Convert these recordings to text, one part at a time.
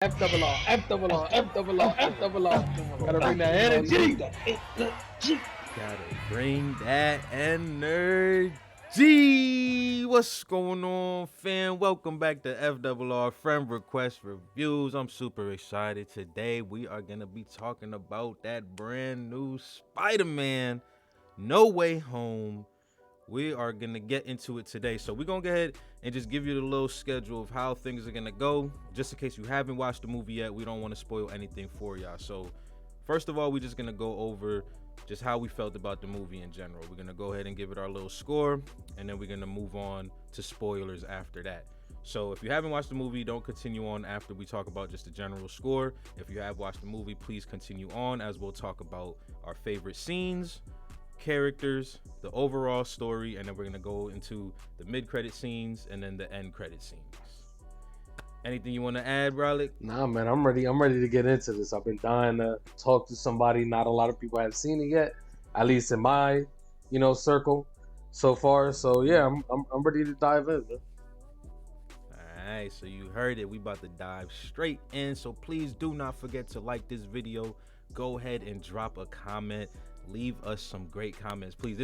F double R, F double R, F double R, F double R. Gotta bring that energy. Gotta bring that energy. What's going on, fam? Welcome back to FRR Friend Request Reviews. I'm super excited. Today we are gonna be talking about that brand new Spider-Man No Way Home. We are gonna get into it today. So we're gonna go ahead and just give you the little schedule of how things are gonna go. Just in case you haven't watched the movie yet, we don't want to spoil anything for y'all. So first of all, we're just gonna go over just how we felt about the movie in general. We're gonna go ahead and give it our little score, and then we're gonna move on to spoilers after that. So if you haven't watched the movie, don't continue on after we talk about just the general score. If you have watched the movie, please continue on as we'll talk about our favorite scenes, characters, the overall story, and then we're gonna go into the mid-credit scenes and then the end credit scenes. Anything you want to add, Bralik? Nah, man, I'm ready. I'm ready to get into this. I've been dying to talk to somebody. Not a lot of people have seen it yet, at least in my, circle so far. So yeah, I'm ready to dive in, man. All right, so you heard it. We about to dive straight in. So please do not forget to like this video. Go ahead and drop a comment. Leave us some great comments, please.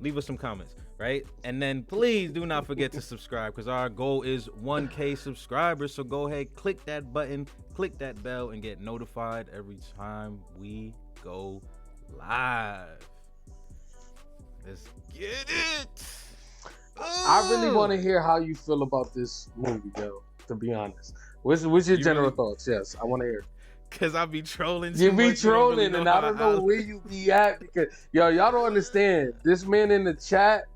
Leave us some comments, right? And then please do not forget to subscribe, because our goal is 1K subscribers. So go ahead, click that button, click that bell, and get notified every time we go live. Let's get it. I really want to hear how you feel about this movie, though. To be honest, what's your general thoughts? Yes, I want to hear. Cause I be trolling. You be trolling, and I don't know where you be at, because y'all don't understand. This man in the chat,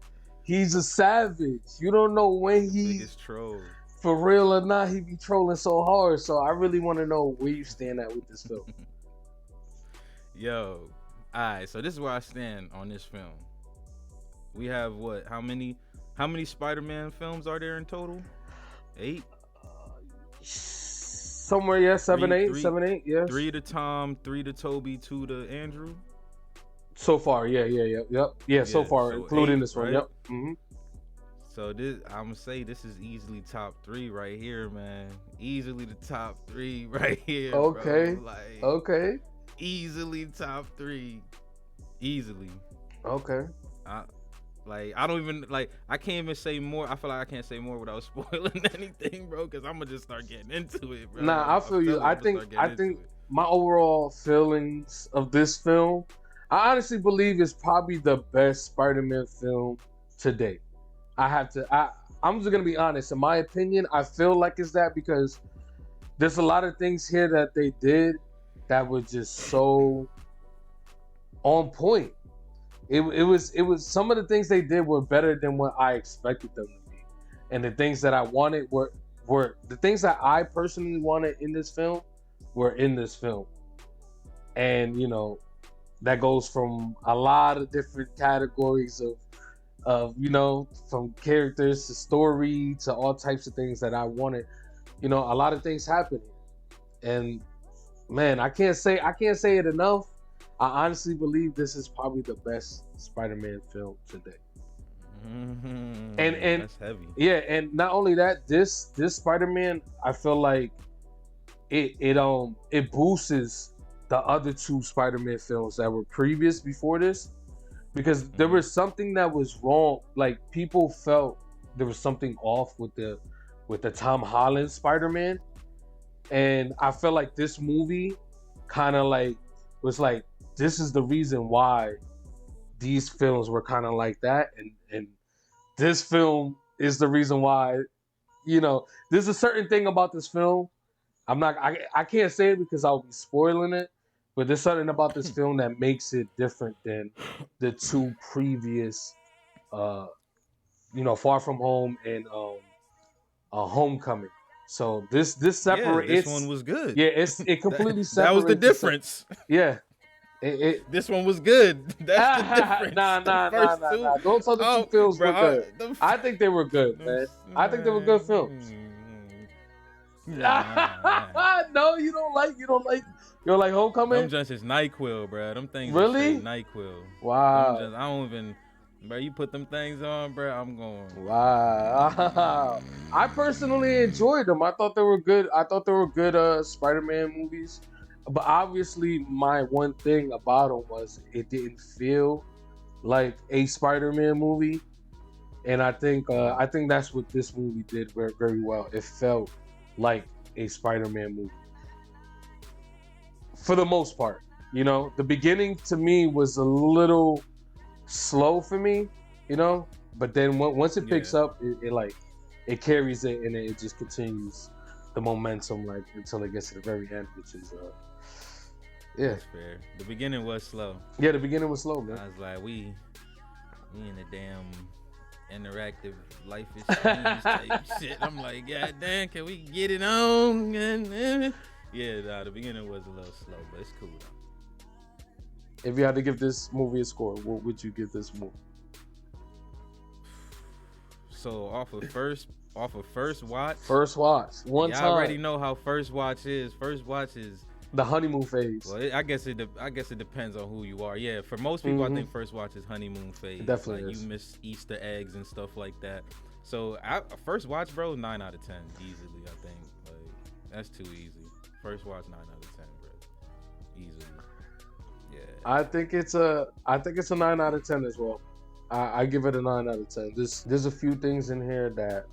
he's a savage. You don't know when he's troll for real or not. He be trolling so hard. So I really want to know where you stand at with this film. Yo, all right. So this is where I stand on this film. We have what? How many Spider-Man films are there in total? 8. Somewhere, yeah, 7, 8, 7, 8, yes. 3 to Tom, 3 to Toby, 2 to Andrew. So far, yeah. So far, so including 8, this one, right? yep. Mm-hmm. So this, I'm gonna say this is easily top 3 right here, man. Easily the top 3 right here. Okay. Bro. Like, okay. Easily top 3. Easily. Okay. I don't even I can't even say more. I feel like I can't say more without spoiling anything, bro, because I'm gonna just start getting into it, bro. Nah, I feel you. I think my overall feelings of this film, I honestly believe it's probably the best Spider-Man film to date. I'm just gonna be honest. In my opinion, I feel like it's that because there's a lot of things here that they did that were just so on point. It was some of the things they did were better than what I expected them to be, and the things that I wanted were the things that I personally wanted in this film were in this film, and that goes from a lot of different categories of from characters to story to all types of things that I wanted. A lot of things happening, and man, I can't say it enough. I honestly believe this is probably the best Spider-Man film today. Mm-hmm. And that's heavy. Yeah, and not only that, this Spider-Man, I feel like it boosts the other 2 Spider-Man films that were previous before this, because there was something that was wrong. Like, people felt there was something off with the Tom Holland Spider-Man, and I felt like this movie kind of was like, this is the reason why these films were kind of like that, and this film is the reason why. There's a certain thing about this film. I can't say it because I'll be spoiling it, but there's something about this film that makes it different than the 2 previous, Far From Home and Homecoming. So this separates. Yeah, this one was good. Yeah, it completely separates. That was the difference. Yeah. This one was good. That's the difference. Nah. Those other 2 films were good. I think they were good, man. I think they were good films. No, you don't like Homecoming? Them just is NyQuil, bro. Them things really? NyQuil. Wow. I don't even Bro, you put them things on, bro. I'm going. Wow. I personally enjoyed them. I thought they were good. I thought they were good Spider-Man movies. But obviously my one thing about them was it didn't feel like a Spider-Man movie. And I think that's what this movie did very, very well. It felt like a Spider-Man movie. For the most part. You know, the beginning to me was a little slow for me, you know, but then once it picks up, it carries it and it just continues the momentum like until it gets to the very end, which is yeah. That's fair. The beginning was slow. Yeah, the beginning was slow, man. I was like, we in a damn interactive Life is Strange type shit. I'm like, God damn, can we get it on? Yeah, the beginning was a little slow, but it's cool though. If you had to give this movie a score, what would you give this movie? So off of first watch. First watch, one y'all time. Already know how first watch is. First watch is the honeymoon phase. Well, I guess it depends on who you are. Yeah, for most people, I think first watch is honeymoon phase. It definitely like is. You miss Easter eggs and stuff like that. So first watch, bro, 9 out of 10 easily. I think like that's too easy. First watch, 9 out of 10, bro, easily. Yeah. I think it's a 9 out of 10 as well. I give it a 9 out of 10. There's a few things in here that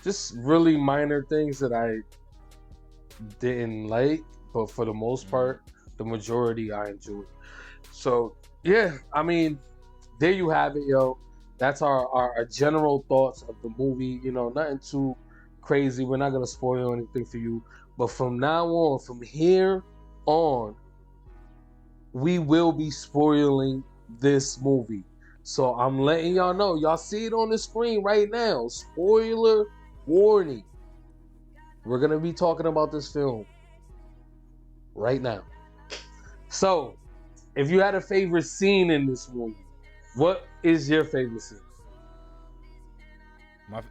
just really minor things that I didn't like, but for the most part, the majority I enjoyed. So yeah, I mean, there you have it, yo. That's our general thoughts of the movie. You know, nothing too crazy. We're not gonna spoil anything for you. But from now on, from here on, we will be spoiling this movie. So I'm letting y'all know. Y'all see it on the screen right now. Spoiler warning. We're going to be talking about this film right now. So, if you had a favorite scene in this movie, what is your favorite scene?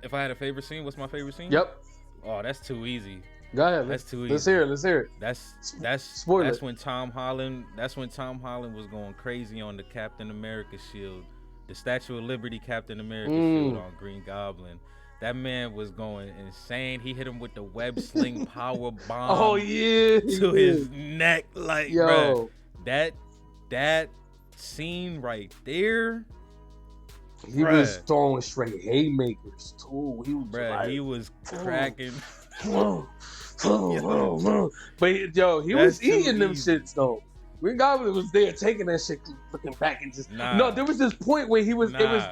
If I had a favorite scene, what's my favorite scene? Yep. Oh, that's too easy. Go ahead. That's too easy. Let's hear it. That's when Tom Holland was going crazy on the Captain America shield, the Statue of Liberty Captain America shield on Green Goblin. That man was going insane. He hit him with the web sling power bomb. Oh yeah, to his neck, like yo, bro, that scene right there. He was throwing straight haymakers too. He was cracking. But yo, he was eating them shits though. Green Goblin was there taking that shit, looking back and just no. There was this point where he was. There was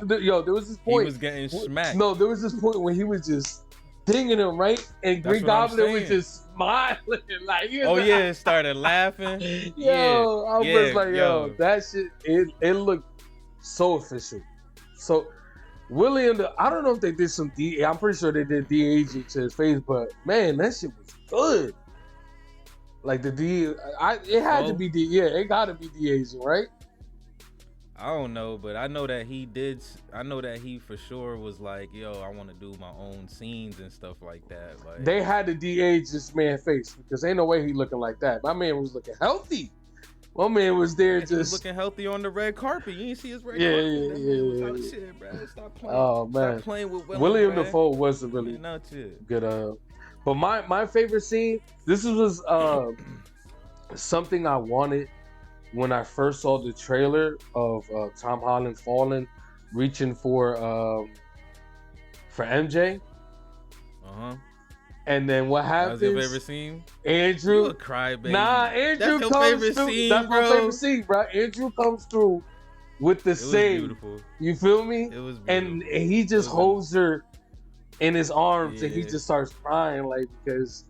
this point. He was getting smacked. No, there was this point where he was just dinging him right, and Green Goblin was just smiling like. It started laughing. I was like, yo, that shit. It looked so official. So. William, I don't know if they did some I'm pretty sure they did de-aging to his face, but man, that shit was good. Like it had to be it got to be de-aging, right? I don't know, but I know that he did. I know that he for sure was like, yo, I want to do my own scenes and stuff like that. Like they had to de-age this man's face because ain't no way he looking like that. My man was looking healthy. My man was there just was looking healthy on the red carpet. You didn't see his red carpet. Yeah. Shit, bro. Stop playing. Oh man, stop playing with William Dafoe was a really good. But my favorite scene. This was something I wanted when I first saw the trailer of Tom Holland falling, reaching for MJ. And then what happens? That was your favorite scene? Andrew. You a crybaby. Nah, Andrew That's comes through. Scene, that's bro. my favorite scene, bro. Andrew comes through with the save. Beautiful. You feel me? It was beautiful. And he just holds her in his arms and he just starts crying like because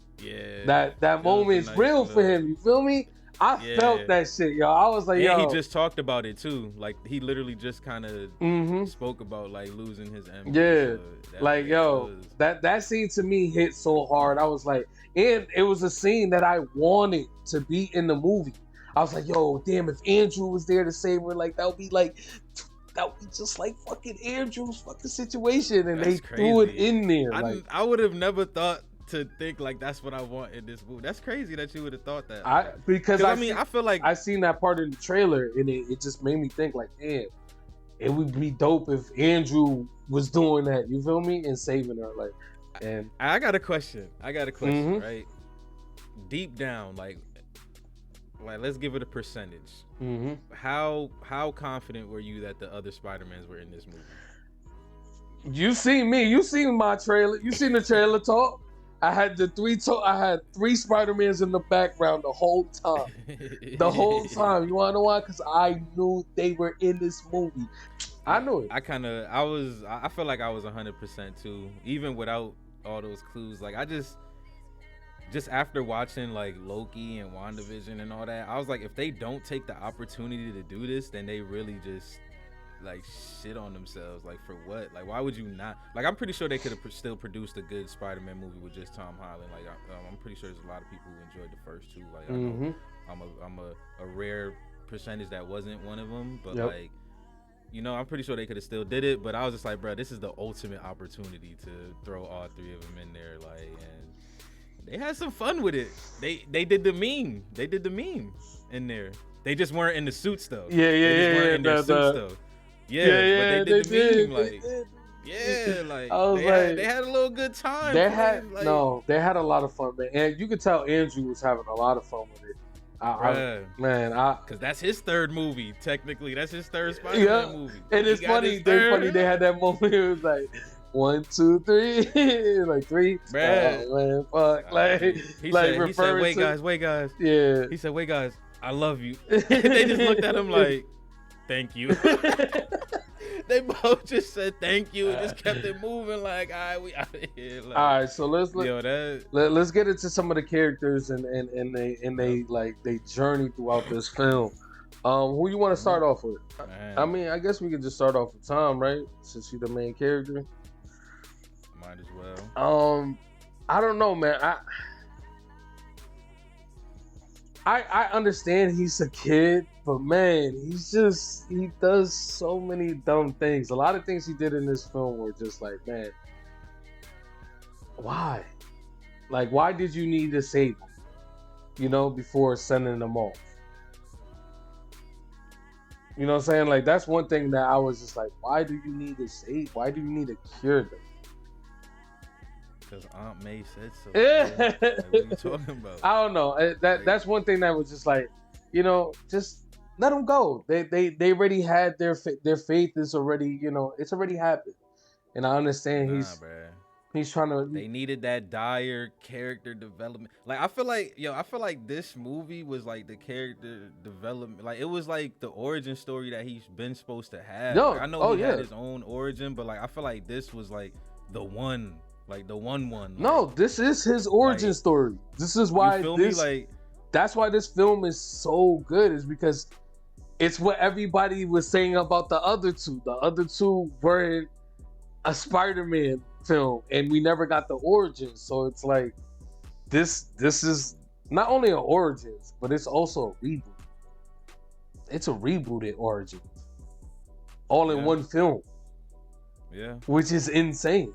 that moment's real for him. You feel me? I felt that shit, yo. I was like, yo. He just talked about it too. Like he literally just kind of spoke about like losing his MJ. Yeah, so like yo, that scene to me hit so hard. I was like, and it was a scene that I wanted to be in the movie. I was like, yo, damn, if Andrew was there to save her, like that would be just like fucking Andrew's fucking situation, and they threw it in there. I would have never thought to think like that's what I want in this movie. That's crazy that you would have thought that. I feel like I seen that part in the trailer and it just made me think like, damn, it would be dope if Andrew was doing that. You feel me? And saving her, like. And I got a question. Right? Deep down, like let's give it a percentage. How confident were you that the other Spider-Mans were in this movie? You seen me. You seen my trailer. You seen the trailer talk. I had three Spider-Mans in the background the whole time. The whole time. You wanna know why? Because I knew they were in this movie. I knew it. I feel like I was 100% too, even without all those clues. Like I just after watching like Loki and WandaVision and all that, I was like, if they don't take the opportunity to do this, then they really just like shit on themselves. Like for what? Like why would you not? Like I'm pretty sure they could have still produced a good Spider-Man movie with just Tom Holland. Like I'm pretty sure there's a lot of people who enjoyed the first two. Like I know I'm a rare percentage that wasn't one of them, but like, you know, I'm pretty sure they could have still did it. But I was just like, bro, this is the ultimate opportunity to throw all three of them in there. Like, and they had some fun with it. They did the meme. They did the meme in there. They just weren't in the suits though. They weren't in their suits though. But they did the meme. Like, they had a little good time. They had a lot of fun, man. And you could tell Andrew was having a lot of fun with it. Because that's his third movie. Technically, that's his third Spider-Man movie. And it's funny. They had that moment. It was like 1, 2, 3, like 3. Bruh. Oh, man, fuck. He said, wait, guys. Yeah. He said, wait, guys. I love you. They just looked at him like, thank you. They both just said thank you and just kept it moving. Like, all right, we out of here. Like, all right, so let's get into some of the characters and they journey throughout this film. Who you want to start off with? Man. I mean, I guess we could just start off with Tom, right? Since you're the main character. Might as well. I don't know, man. I understand he's a kid, but man, he does so many dumb things. A lot of things he did in this film were just like, man, why? Like, why did you need to save him? You know, before sending them off. You know what I'm saying? Like, that's one thing that I was just like, why do you need to save? Why do you need to cure them? Because Aunt May said so. Like, what are you talking about? I don't know. That's one thing that was just like, you know, just let them go. They already had their faith is already, you know, it's already happened. And I understand he's trying to. They needed that dire character development. Like I feel like this movie was like the character development. Like it was like the origin story that he's been supposed to have. Like, I know he had his own origin, but like I feel like this was like the one. Like the one. Like, no, this is his origin story. This is why that's why this film is so good, is because it's what everybody was saying about the other two. The other two weren't a Spider-Man film, and we never got the origins. So it's like this is not only an origins, but it's also a reboot. It's a rebooted origin, all in one film. Yeah, which is insane.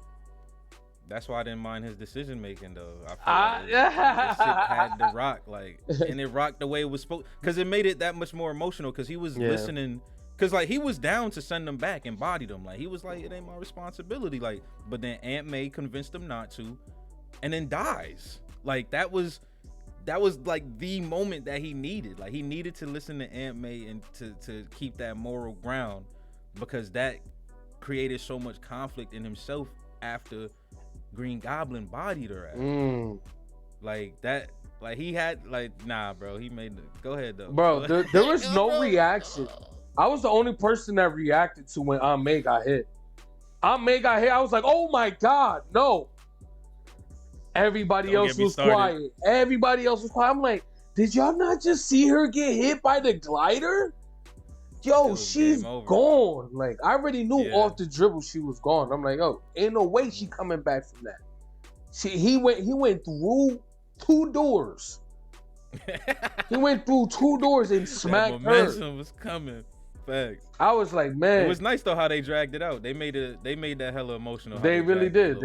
That's why I didn't mind his decision making though. I feel like this shit had to rock, like, and it rocked the way it was supposed, because it made it that much more emotional. Because he was listening, because like he was down to send them back and body them. Like he was like, it ain't my responsibility. Like, but then Aunt May convinced him not to, and then dies. Like that was like the moment that he needed. Like he needed to listen to Aunt May and to keep that moral ground, because that created so much conflict in himself after Green Goblin bodied her ass. Like that, like he had, like, nah, bro, he made go ahead though. Bro, there was no reaction. I was the only person that reacted to when Aunt May got hit. Aunt May got hit, I was like, oh my God, no. Everybody else was quiet. Everybody else was quiet. I'm like, did y'all not just see her get hit by the glider? Yo, she's gone. Like, I already knew off the dribble she was gone. I'm like, oh, ain't no way she coming back from that. He went through 2 doors. He went through 2 doors and smacked her. Momentum was coming. Facts. I was like, man. It was nice though how they dragged it out. They made that hella emotional. They really did.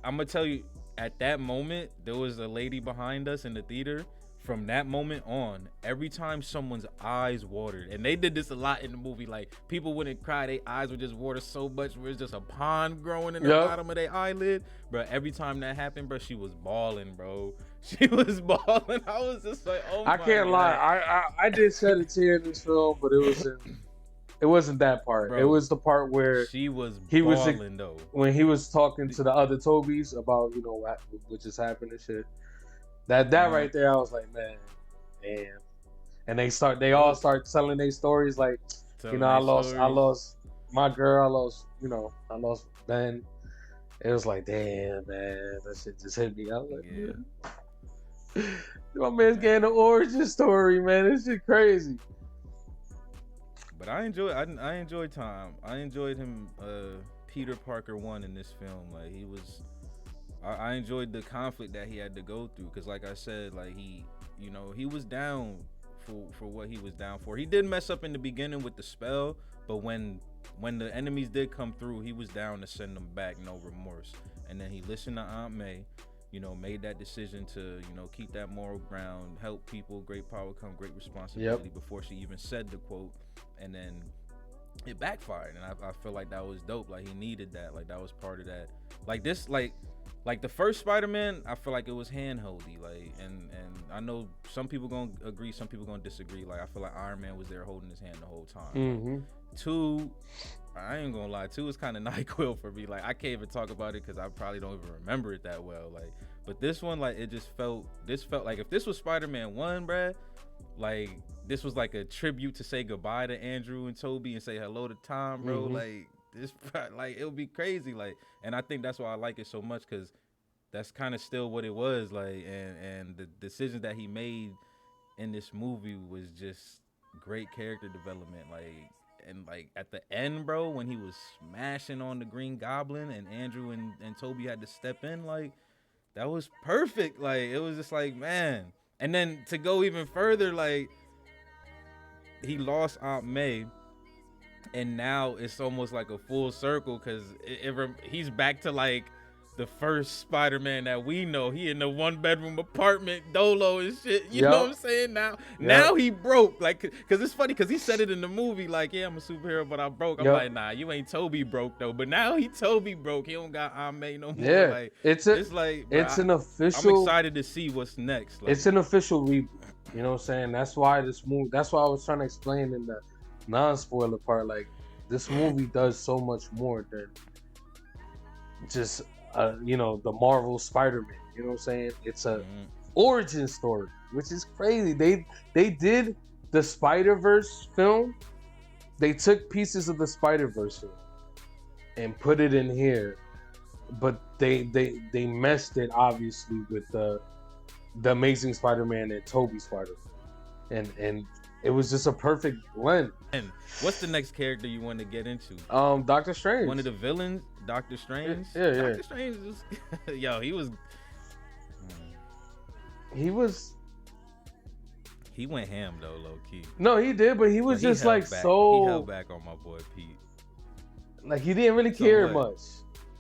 I'm gonna tell you, at that moment, there was a lady behind us in the theater. from that moment on, every time someone's eyes watered, and they did this a lot in the movie, like people wouldn't cry, their eyes would just water so much where it's just a pond growing in the bottom of their eyelid, bro. Every time that happened, bro, she was bawling, bro. She was bawling. I was just like, oh my I can't God. lie, I did shed a tear in this film, but it wasn't that part. Bro, it was the part where he was balling though. When he was talking to the other Tobys about, you know, what just happened and shit. That right there, I was like, man, damn. And they all start telling their stories, like, you know, I lost my girl, I lost Ben. It was like, damn, man, that shit just hit me. I was like, yeah. My man's getting an origin story, man. This shit crazy. But I enjoyed Tom. I enjoyed him, Peter Parker 1 in this film. Like, he was, I enjoyed the conflict that he had to go through. Cause like I said, like he was down for what he was down for. He did mess up in the beginning with the spell, but when the enemies did come through, he was down to send them back, no remorse. And then he listened to Aunt May, made that decision to, keep that moral ground, help people, great power come great responsibility, before she even said the quote. And then it backfired, and I feel like that was dope. Like, he needed that. Like, that was part of that. Like, this, like the first Spider-Man, I feel like it was handholdy. Like, and I know some people gonna agree, some people gonna disagree. Like, I feel like Iron Man was there holding his hand the whole time. Mm-hmm. 2, I ain't gonna lie, 2 is kind of NyQuil for me. Like, I can't even talk about it because I probably don't even remember it that well. Like, but this one, like, this felt like if this was Spider-Man 1, bruh, like, this was like a tribute to say goodbye to Andrew and Toby and say hello to Tom, bro. Mm-hmm. Like, this, like, it'll be crazy. Like, and I think that's why I like it so much, because that's kind of still what it was. Like, and the decisions that he made in this movie was just great character development. Like, and like at the end, bro, when he was smashing on the Green Goblin and Andrew and Toby had to step in, like, that was perfect. Like, it was just like, man. And then to go even further, like, he lost Aunt May, and now it's almost like a full circle, because he's back to like the first Spider-Man that we know. He in the 1-bedroom apartment, dolo and shit. You know what I'm saying? Now he broke. Like, because it's funny, because he said it in the movie, like, yeah, I'm a superhero, but I broke. I'm like, nah, you ain't Toby broke though. But now he Toby broke. He don't got Aunt May no more. Yeah, like, it's like, bro, an official. I'm excited to see what's next. Like, it's an official reboot. You know what I'm saying? That's why I was trying to explain in the non-spoiler part. Like, this movie does so much more than just the Marvel Spider-Man. You know what I'm saying? It's a origin story, which is crazy. They did the Spider-Verse film. They took pieces of the Spider-Verse film and put it in here, but they messed it obviously with the Amazing Spider-Man and Tobey Spider-Man, and it was just a perfect blend. And what's the next character you want to get into? Doctor Strange. One of the villains, Doctor Strange. Yeah. Doctor Strange was, he went ham though, low key. No, he did, but he was just like back. so. He held back on my boy Pete. Like, he didn't really care much.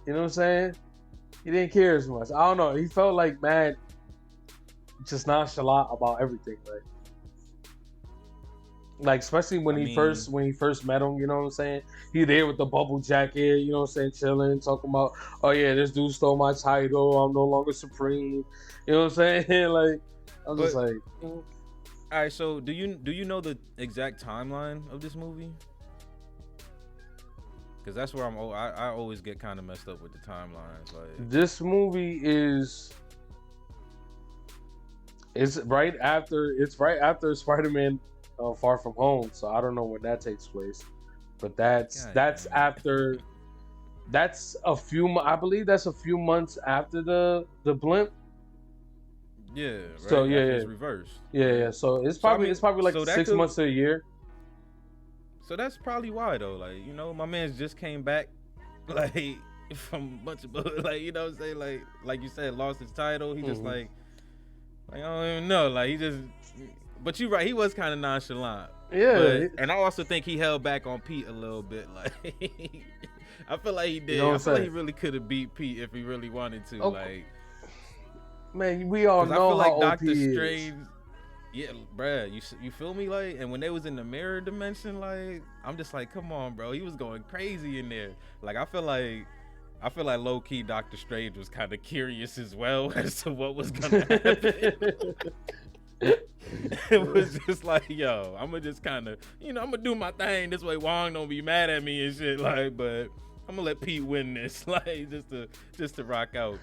You know what I'm saying? He didn't care as much. I don't know. He felt like mad, just nonchalant about everything. Like especially when he first met him, you know what I'm saying? He there with the bubble jacket, you know what I'm saying, chilling, talking about, oh yeah, this dude stole my title, I'm no longer supreme. You know what I'm saying? Like, I'm just like, all right, so do you know the exact timeline of this movie? Because that's where I always get kind of messed up with the timelines. Like, this movie it's right after Spider-Man Far From Home, so I don't know when that takes place, but that's after. That's I believe that's a few months after the blimp. Yeah. Right? So yeah, it's reversed. Yeah. So it's probably like 6 months to a year. So that's probably why though. Like, my man's just came back, like, from a bunch of, like, you know what I'm saying, like you said, lost his title. He just like I don't even know. Like, he just. But you're right, he was kind of nonchalant. Yeah. And I also think he held back on Pete a little bit. Like, I feel like he did. I feel like he really could have beat Pete if he really wanted to. Okay. Like, man, we all know I feel how like OP Doctor Strange. Yeah, bruh, you feel me? Like, and when they was in the mirror dimension, like, I'm just like, come on, bro. He was going crazy in there. Like, I feel like low key Doctor Strange was kind of curious as well as to what was gonna happen. It was just like, yo, I'm gonna just kind of, I'm gonna do my thing. This way Wong don't be mad at me and shit. Like, but I'm gonna let Pete win this, like, just to rock out.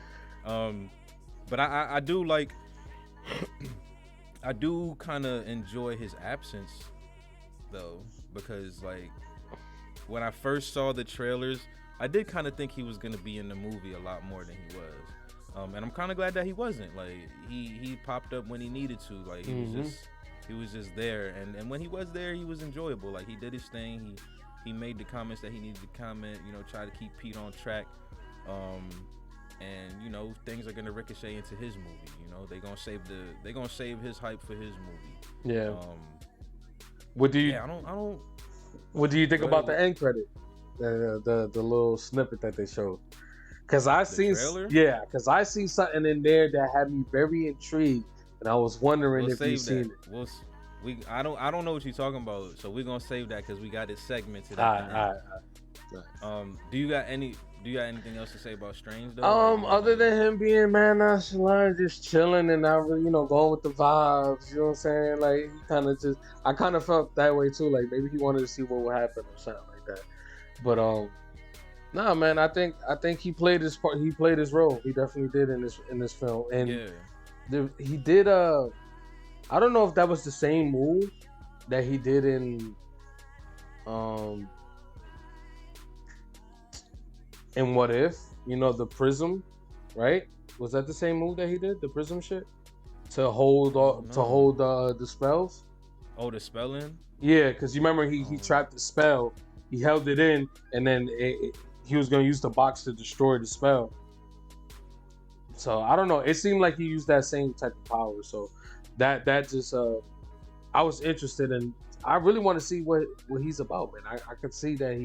But I do like. I do kind of enjoy his absence, though, because like when I first saw the trailers, I did kind of think he was gonna be in the movie a lot more than he was, and I'm kind of glad that he wasn't. Like he popped up when he needed to. Like he was just there, and when he was there, he was enjoyable. Like he did his thing. He made the comments that he needed to comment. Try to keep Pete on track. And things are gonna ricochet into his movie. They gonna save his hype for his movie. Yeah. What do you? Yeah, I don't. What do you think about the end credit? The little snippet that they showed. Because I seen something in there that had me very intrigued, and I was wondering if you've seen it. I don't know what you're talking about, so we're gonna save that because we got it segmented. All right. Do you got anything else to say about Strange though? Other than him being nonchalant, just chilling and not really, going with the vibes. You know what I'm saying? Like he kind of I kind of felt that way too. Like maybe he wanted to see what would happen or something like that. But nah, man. I think he played his part. He played his role. He definitely did in this film. And he did. I don't know if that was the same move that he did in What If, the prism, right? Was that the same move that he did, the prism shit, to hold the spells? Oh, the spell in? Yeah, because you remember he trapped the spell, he held it in, and then he was gonna use the box to destroy the spell. So I don't know. It seemed like he used that same type of power. So that just I was interested in. I really want to see what he's about, man. I could see that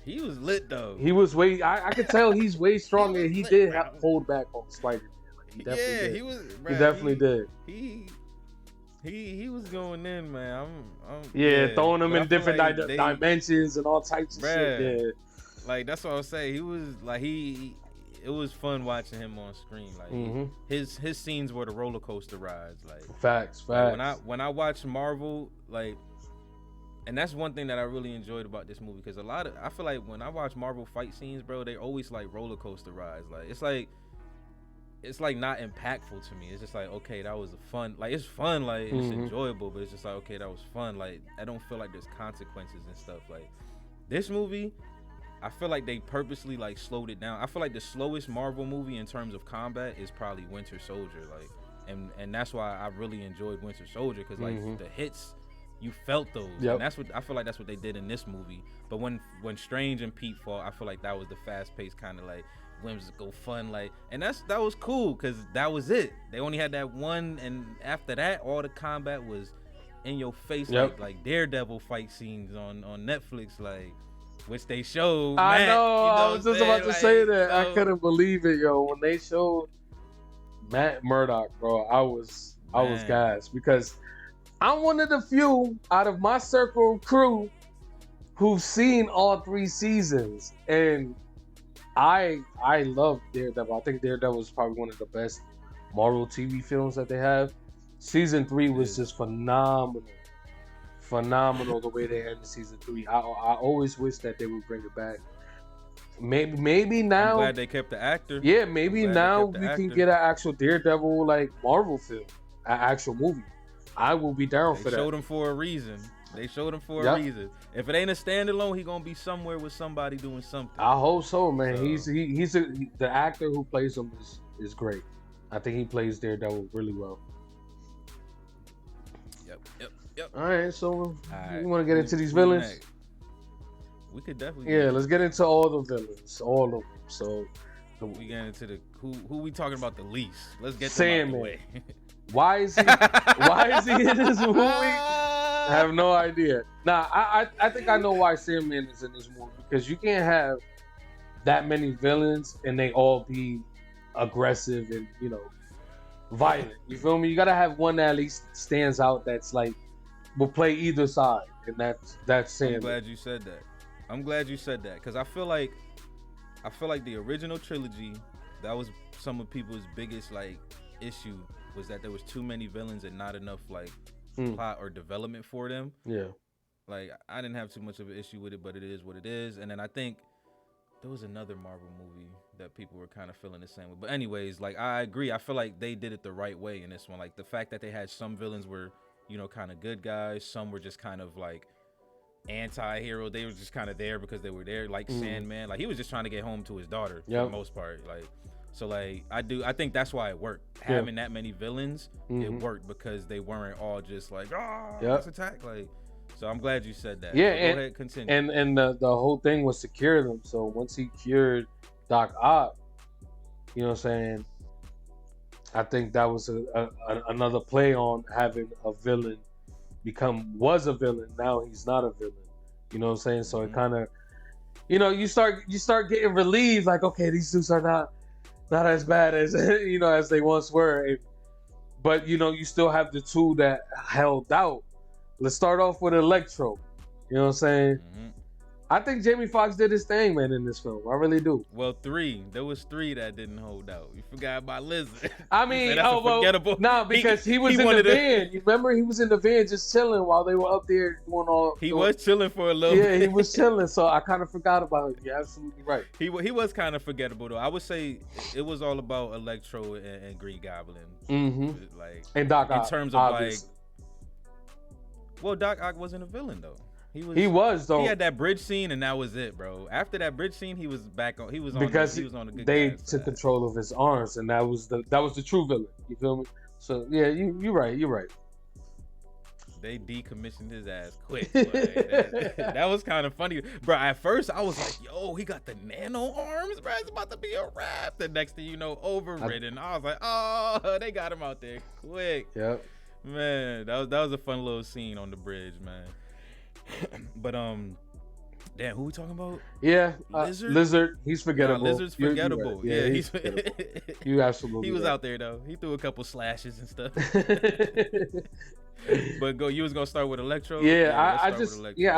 he was lit though. He was way. I could tell he's way stronger. He did hold back on Spider-Man. Like, he definitely did. He was. Bro, he definitely did. He was going in, man. Throwing them in different dimensions and all types of shit. Yeah, like that's what I was saying. He was like it was fun watching him on screen. Like his scenes were the roller coaster rides. Like facts. When I watch Marvel, like. And that's one thing that I really enjoyed about this movie, because I feel like when I watch Marvel fight scenes, bro, they always like roller coaster rides. Like it's like not impactful to me. It's just like, okay, that was fun. Like it's fun, like it's enjoyable, but it's just like, okay, that was fun. Like I don't feel like there's consequences and stuff. Like this movie, I feel like they purposely like slowed it down. I feel like the slowest Marvel movie in terms of combat is probably Winter Soldier. Like, and that's why I really enjoyed Winter Soldier, because like the hits. You felt those, and that's what I feel like. That's what they did in this movie. But when Strange and Pete fought, I feel like that was the fast-paced kind of like whimsical fun, like, and that was cool because that was it. They only had that one, and after that, all the combat was in your face, like Daredevil fight scenes on Netflix, like, which they showed. I know. I was just about to say that. So, I couldn't believe it, yo. When they showed Matt Murdock, bro, I was gassed, because I'm one of the few out of my circle of crew who've seen all 3 seasons, and I love Daredevil. I think Daredevil is probably one of the best Marvel TV films that they have. Season 3 was just phenomenal the way they ended season 3. I always wish that they would bring it back. Maybe now. I'm glad they kept the actor. Yeah, maybe now we can get an actual Daredevil like Marvel film, an actual movie. I will be down for that. They showed him for a reason. If it ain't a standalone, he gonna be somewhere with somebody doing something. I hope so, man. So, the actor who plays him is great. I think he plays Daredevil really well. Yep. All right, so you want to get into these villains? Next? We could definitely. Yeah, let's get into all the villains, all of them. So we get into the who we talking about the least. Let's get Sandman. Them out the way. Why is he in this movie? I have no idea. Nah, I think I know why Sandman is in this movie, because you can't have that many villains and they all be aggressive and violent. You feel me? You gotta have one that at least stands out. That's like will play either side, and that's I'm Sandman. glad you said that. I'm glad you said that because I feel like the original trilogy, that was some of people's biggest like issue was that there was too many villains and not enough like plot or development for them. Yeah. Like I didn't have too much of an issue with it, but it is what it is. And then I think there was another Marvel movie that people were kind of feeling the same way. But anyways, like I agree. I feel like they did it the right way in this one. Like the fact that they had some villains were, you know, kind of good guys. Some were just kind of like anti-hero. They were just kind of there because they were there. Like Sandman, like he was just trying to get home to his daughter for the most part. Like so, like I think that's why it worked. Having that many villains, it worked because they weren't all just like let's attack. Like so, I'm glad you said that. Yeah, go ahead, continue. And the whole thing was to cure them. So once he cured Doc Ock, you know what I'm saying? I think that was another play on having a villain was a villain. Now he's not a villain. You know what I'm saying? So it kind of, you know, you start getting relieved. Like, okay, these dudes are not as bad as you know as they once were. But you know, you still have the two that held out. Let's start off with Electro. You know what I'm saying? I think Jamie Foxx did his thing, man, in this film. I really do. Well, there was three that didn't hold out. You forgot about Lizard. I mean, because he was in the van. You remember he was in the van just chilling while they were up there doing all. He was chilling for a little bit. Yeah, he was chilling. So I kind of forgot about him. You're absolutely right. He was kind of forgettable though. I would say it was all about Electro and Green Goblin. Like and Doc Ock, in terms of obviously. Like, well, Doc Ock wasn't a villain though. He was though. He had that bridge scene and that was it, bro. After that bridge scene, he was back on. He was on the good. They took control of his arms, and that was the true villain. You feel me? So yeah, you're right. You're right. They decommissioned his ass quick. That was kind of funny, bro. At first, I was like, "Yo, he got the nano arms, bro. It's about to be a wrap." The next thing you know, overridden. I was like, "Oh, they got him out there quick." Yep. Man, that was a fun little scene on the bridge, man. But damn, who we talking about? Yeah, Lizard. He's forgettable. Lizard's forgettable. Right. Yeah, he's forgettable. You absolutely. He was out there though. He threw a couple slashes and stuff. But you was gonna start with Electro. Yeah, I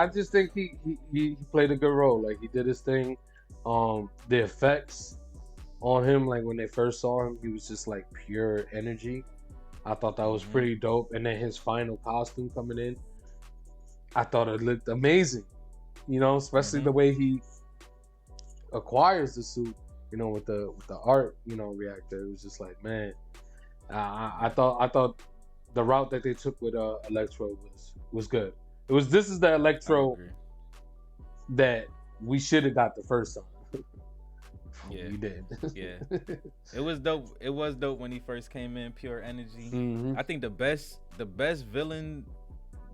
just think he played a good role. Like he did his thing. The effects on him, like when they first saw him, he was just like pure energy. I thought that was pretty dope. And then his final costume coming in, I thought it looked amazing, you know, especially the way he acquires the suit, you know, with the art, you know, reactor. It was just like, man, I thought the route that they took with Electro was good. This is the Electro that we should have got the first time. Yeah, we did. Yeah, it was dope. It was dope when he first came in, pure energy. I think the best villain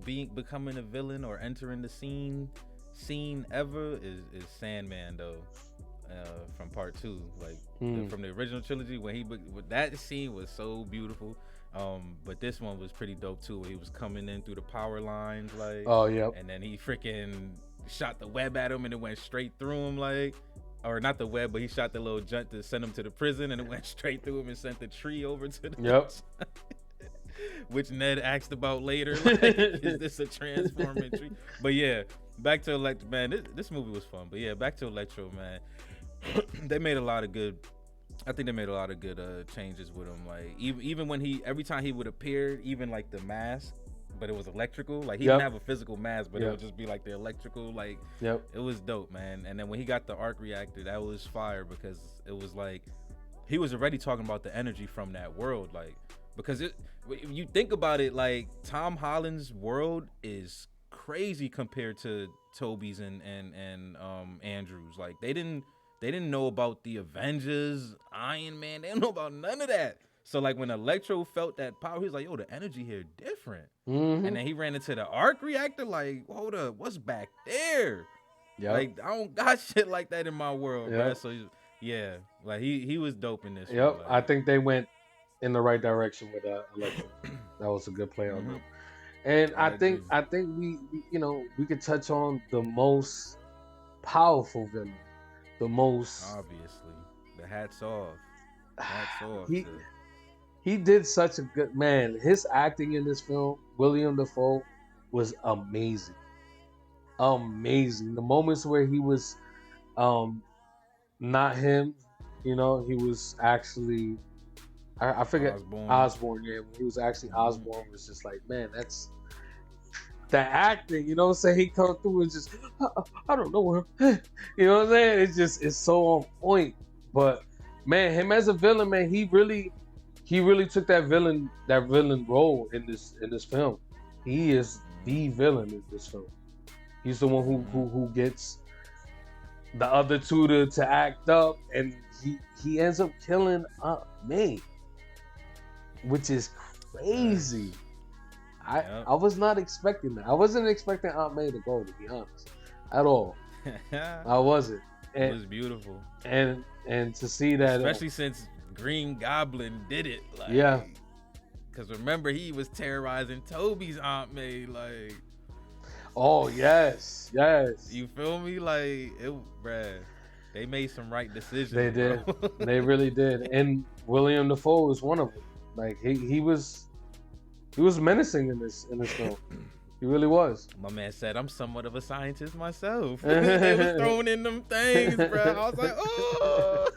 becoming a villain or entering the scene ever is Sandman though, from part 2, like from the original trilogy when that scene was so beautiful. But this one was pretty dope too, where he was coming in through the power lines, like, and then he freaking shot the web at him and it went straight through him, like, or not the web, but he shot the little junk to send him to the prison and it went straight through him and sent the tree over to the which Ned asked about later, like, is this a transforming tree? But yeah, back to Electro, man. This movie was fun. But yeah, back to Electro, man. They made a lot of good. I think they made a lot of good changes with him. Like even when every time he would appear, even like the mask, but it was electrical. Like he didn't have a physical mask, but it would just be like the electrical. Like it was dope, man. And then when he got the arc reactor, that was fire because it was like he was already talking about the energy from that world, like. Because if you think about it, like Tom Holland's world is crazy compared to Toby's and Andrew's. Like they didn't know about the Avengers, Iron Man. They didn't know about none of that. So like when Electro felt that power, he was like, "Yo, the energy here different." And then he ran into the arc reactor. Like, hold up, what's back there? Like I don't got shit like that in my world, bro. So yeah, like he was dope in this. Yep, like, I think they went in the right direction with Electro. That was a good play on them. And I think we we could touch on the most powerful villain, the most obviously the hats off. he did such a good man. His acting in this film, William Dafoe, was amazing. Amazing. The moments where he was um not him, he was actually I forget Osborne, yeah. When he was actually Osborne was just like, man, that's the acting, what I'm saying? He come through and just I don't know him. You know what I'm saying? It's so on point. But man, him as a villain, man, he really took that villain role in this film. He is the villain in this film. He's the one who gets the other two to act up, and he ends up killing Aunt May, which is crazy. I was not expecting that. I wasn't expecting Aunt May to go, to be honest, at all. I wasn't. It was beautiful. And to see that, especially since Green Goblin did it, like, yeah. Because remember, he was terrorizing Toby's Aunt May, like. Oh yes. You feel me? Like bruh. They made some right decisions. They did. They really did. And William Dafoe was one of them. Like he was menacing in this film. He really was. My man said, I'm somewhat of a scientist myself. They was throwing in them things, bro. I was like, oh.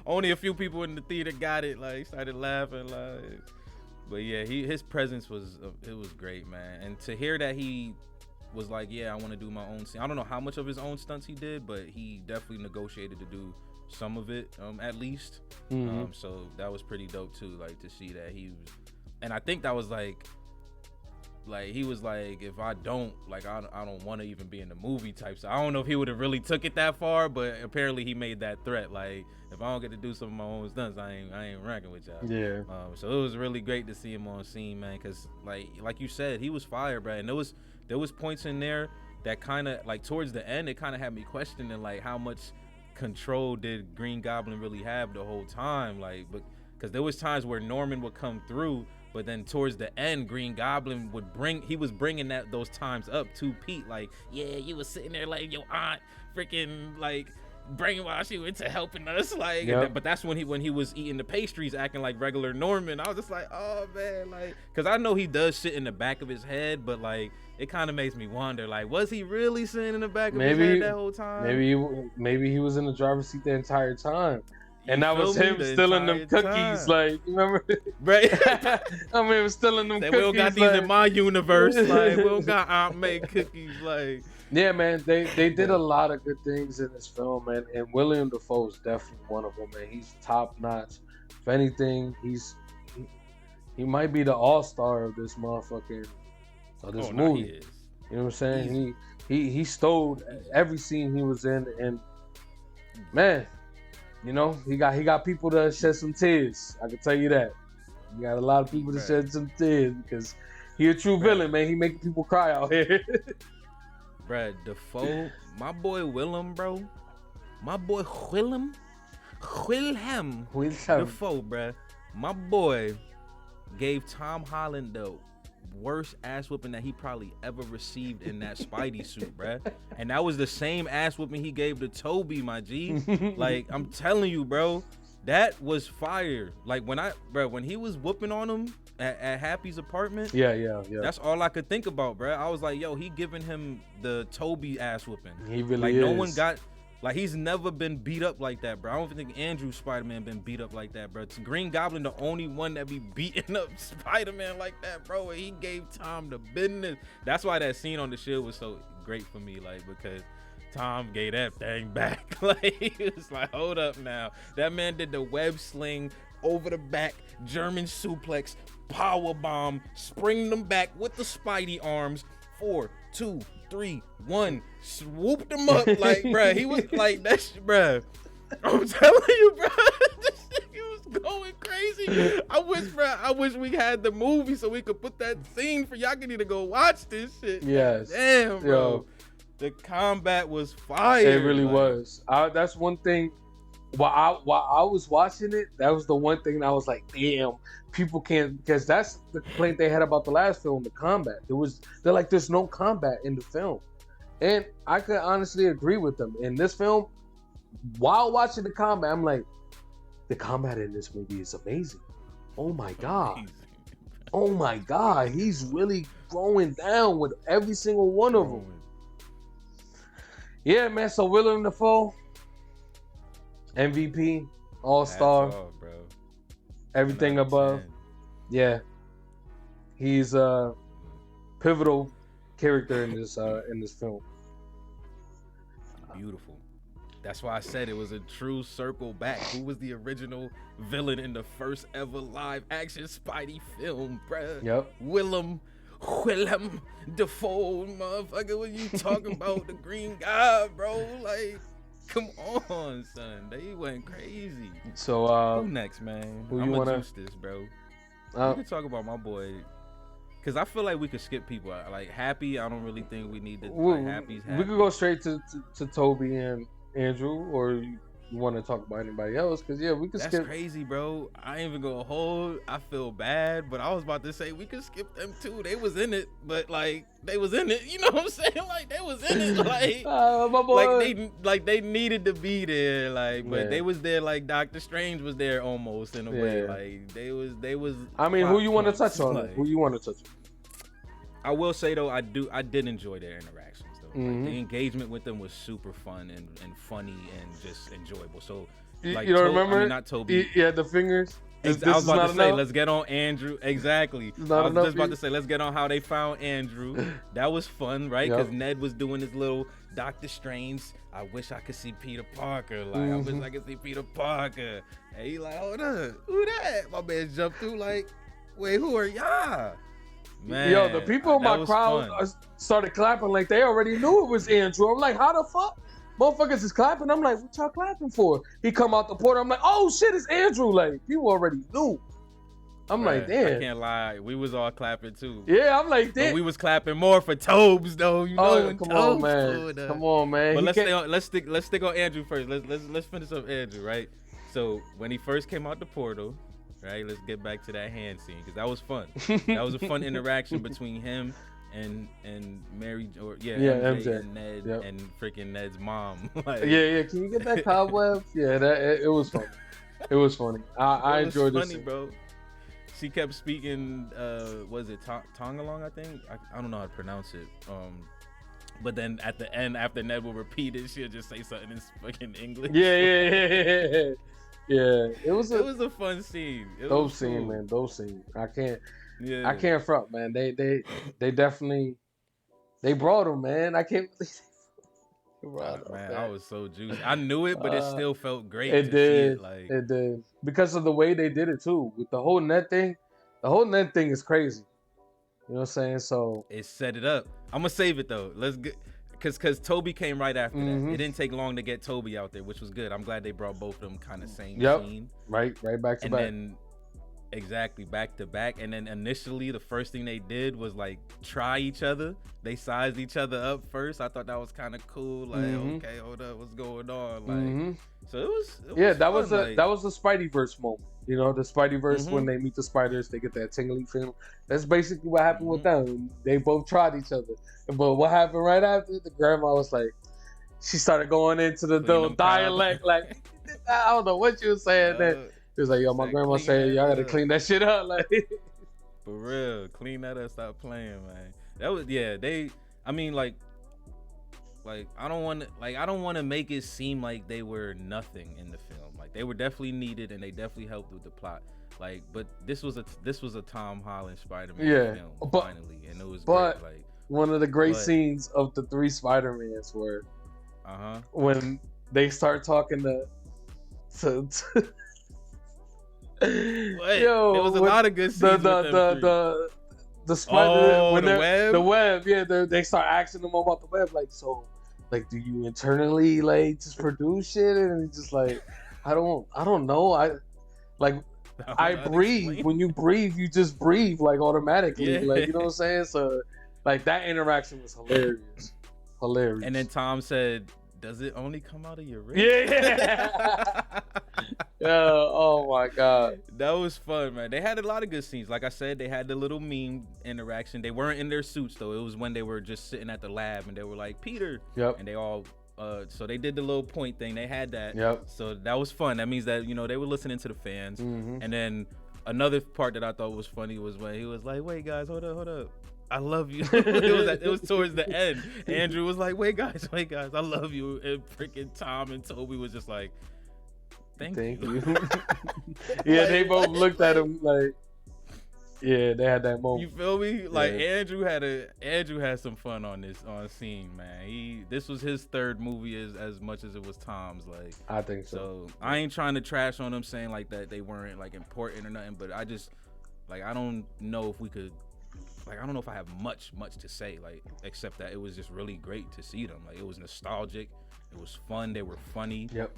Only a few people in the theater got it. Like, started laughing. Like, but yeah, his presence was great, man. And to hear that he was like, yeah, I want to do my own scene. I don't know how much of his own stunts he did, but he definitely negotiated to do some of it, at least. Mm-hmm. So that was pretty dope too. Like, to see that he was, and I think that was like he was like, if I don't, like, I don't want to even be in the movie type. So I don't know if he would have really took it that far, but apparently he made that threat. Like, if I don't get to do some of my own stunts, I ain't rocking with y'all. Yeah. So it was really great to see him on scene, man. Cause like you said, he was fire, bro. And there was points in there that kind of, like, towards the end, it kind of had me questioning, like, how much control did Green Goblin really have the whole time? Like, but because there was times where Norman would come through, but then towards the end, Green Goblin was bringing those times up to Pete. Like, yeah, you was sitting there like your aunt freaking, like, brainwash you into helping us. Like, yep. But that's when he was eating the pastries, acting like regular Norman. I was just like, oh man, like, because I know he does shit in the back of his head, but like, it kind of makes me wonder, like, was he really sitting in the back of his head that whole time? Maybe he was in the driver's seat the entire time. And that was him stealing them cookies, like, you remember? Right. I mean, stealing them cookies. We don't got these in my universe. Like, we don't got Aunt May cookies. Like, yeah, man, they did a lot of good things in this film, man. And William Dafoe is definitely one of them, man. He's top notch. If anything, he might be the all-star of this motherfucking movie. No, he is. You know what I'm saying? He stole every scene he was in, and man, you know, he got people to shed some tears. I can tell you that. He got a lot of people to shed some tears because he a true villain, man. He making people cry out here. Bruh, Dafoe, my boy Willem, bro. My boy Willem Dafoe, bruh. My boy gave Tom Holland the worst ass whooping that he probably ever received in that Spidey suit, bruh. And that was the same ass whooping he gave to Toby, my G. Like, I'm telling you, bro, that was fire. Like, when he was whooping on him at Happy's apartment, yeah, that's all I could think about, bruh. I was like, yo, he giving him the Toby ass whooping. He really like, is. No one got. Like, he's never been beat up like that, bro. I don't even think Andrew Spider-Man been beat up like that, bro. Green Goblin, the only one that be beating up Spider-Man like that, bro. And he gave Tom the business. That's why that scene on the shield was so great for me, like, because Tom gave that thing back. Like, he was like, hold up now. That man did the web sling over the back, German suplex, power bomb, spring them back with the Spidey arms. 4, 2, 3, 1, swooped him up. Like, bruh, he was like, that shit, bruh. I'm telling you, bruh, this nigga was going crazy. I wish we had the movie so we could put that scene for y'all. Can need to go watch this shit. Yes. Damn, bro. Yo. The combat was fire. It really was. That's one thing. While I was watching it, that was the one thing that I was like, damn, people can't, because that's the complaint they had about the last film, the combat. They're like, there's no combat in the film. And I could honestly agree with them. In this film, while watching the combat, I'm like, the combat in this movie is amazing. oh my god, Amazing. oh my god, he's really growing down with every single one of them. Yeah, man. So Willem Dafoe, MVP, All Star, bro. everything above. 10. Yeah, he's a pivotal character in this film. Beautiful. That's why I said it was a true circle back. Who was the original villain in the first ever live action Spidey film, bruh? Yep. Willem Dafoe, motherfucker. What you talking about? The green guy, bro. Like, come on, son. They went crazy. So who next, man? Who I'm you gonna wanna juice this, bro. We can talk about my boy. Cause I feel like we could skip people. Like Happy, I don't really think we need to. Like, Happy's happy. We could go straight to Toby and Andrew, or you want to talk about anybody else? Cause yeah, we could skip. That's crazy, bro. I ain't even gonna hold. I feel bad, but I was about to say we could skip them too. They was in it, but like they was in it. You know what I'm saying? Like they was in it. Like my boy. like they needed to be there. Like, but they was there. Like Doctor Strange was there almost in a way. Like they was. I mean, who you want to touch on? Like, who you want to touch on? I will say though, I did enjoy their interactions though. Like, the engagement with them was super fun and funny and just enjoyable. So like, you don't remember? I mean, not Toby. Yeah, the fingers. I was about to say, let's get on Andrew. Exactly. I was just about to say, let's get on how they found Andrew. That was fun, right? Because Ned was doing his little Doctor Strange. I wish I could see Peter Parker. Like, I wish I could see Peter Parker. And he like, hold up, who that? My man jumped through like, wait, who are y'all? Man, yo, the people in my crowd started clapping like they already knew it was Andrew. I'm like, how the fuck? Motherfuckers is clapping. I'm like, what y'all clapping for? He come out the portal. I'm like, oh shit, it's Andrew. Like, people already knew. I'm like, damn. I can't lie. We was all clapping too. Yeah, I'm like, damn. But we was clapping more for Tobes though. You know, come on, man. Come on, man. But let's stick on Andrew first. Let's finish up Andrew, right? So when he first came out the portal, right? Let's get back to that hand scene because that was fun. That was a fun interaction between him and Mary, or MJ and Ned and freaking Ned's mom. Like, yeah. Can you get that cobweb? Yeah, it was funny. It was funny. I enjoyed this. Funny, bro. She kept speaking. Was it Tongalong? I think I don't know how to pronounce it. But then at the end, after Ned will repeat it, she'll just say something in fucking English. Yeah. Yeah, it was a fun scene. Those scenes, man. Those scenes. I can't front, man. They definitely brought him, man. I can't believe man. I was so juiced. I knew it, but it still felt great. It did. See it, like, it did because of the way they did it too. With the whole Ned thing, is crazy. You know what I'm saying? So it set it up. I'm gonna save it though. Let's get. Cause Toby came right after that. It didn't take long to get Toby out there, which was good. I'm glad they brought both of them kind of same scene. Right back to back. And then exactly back to back. And then initially the first thing they did was like try each other. They sized each other up first. I thought that was kind of cool. Like, okay, hold up, what's going on? Like, so it was that fun. was that was the Spideyverse moment. You know, the Spideyverse when they meet the spiders, they get that tingling feeling. That's basically what happened with them. They both tried each other. But what happened right after? The grandma was like, she started going into the dialect, like, I don't know what you was saying. Then it was like, yo, my grandma said, y'all gotta clean that shit up. Like, for real, clean that up, stop playing, man. That was I mean, like I don't want to make it seem like they were nothing in the film. Like, they were definitely needed and they definitely helped with the plot. Like, but this was a Tom Holland Spider-Man film finally, and it was great. Like, one of the great scenes of the 3 Spider-Mans were when they start talking to yo, there was a lot of good scenes. The spider, the web, they start asking them about the web, like, so, like, do you internally like just produce shit? And it's just like, I don't know. I breathe. When you breathe, you just breathe like automatically. Like, you know what I'm saying? So, like, that interaction was hilarious. And then Tom said, does it only come out of your wrist? Yeah. Oh my god, that was fun, man. They had a lot of good scenes. Like I said, they had the little meme interaction. They weren't in their suits though. It was when they were just sitting at the lab and they were like, Peter. And they all so they did the little point thing. They had that. So that was fun. That means that, you know, they were listening to the fans. And then Another part that I thought was funny was when he was like, "Wait, guys, hold up. I love you." It was towards the end. Andrew was like, "Wait, guys, I love you." And freaking Tom and Toby was just like, "Thank you." Yeah, they both looked at him like, yeah, they had that moment. You feel me? Like Andrew had some fun on scene, man. This was his third movie as much as it was Tom's. Like, I think so. So I ain't trying to trash on them saying like that they weren't like important or nothing, but I just like I don't know if we could like I don't know if I have much to say like except that it was just really great to see them. Like it was nostalgic, it was fun, they were funny. Yep.